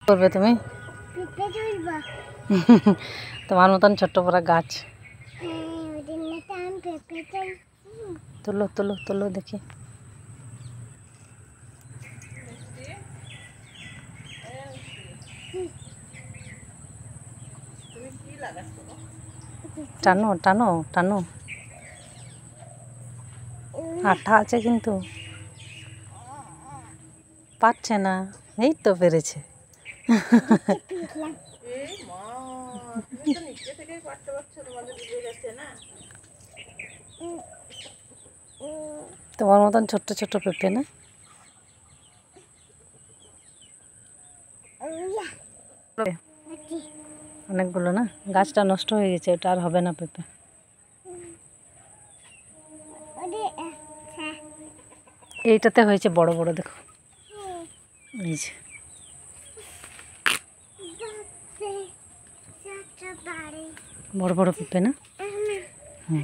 করবে তুমি? তোমার মতন ছোট্ট বড় গাছ। তুলো তুলো তুলো দেখি। টানো টানো টানো, আঠা আছে কিন্তু পারছে না। এই তো পেরেছে। তোমার মতন ছোট্ট ছোট্ট পেঁপে না? অনেকগুলো না, গাছটা নষ্ট হয়ে গেছে, ওটা আর হবে না পেঁপে। এইটাতে হয়েছে বড় বড়, দেখো এই যে। বড় বড় পেঁপে না? হুম।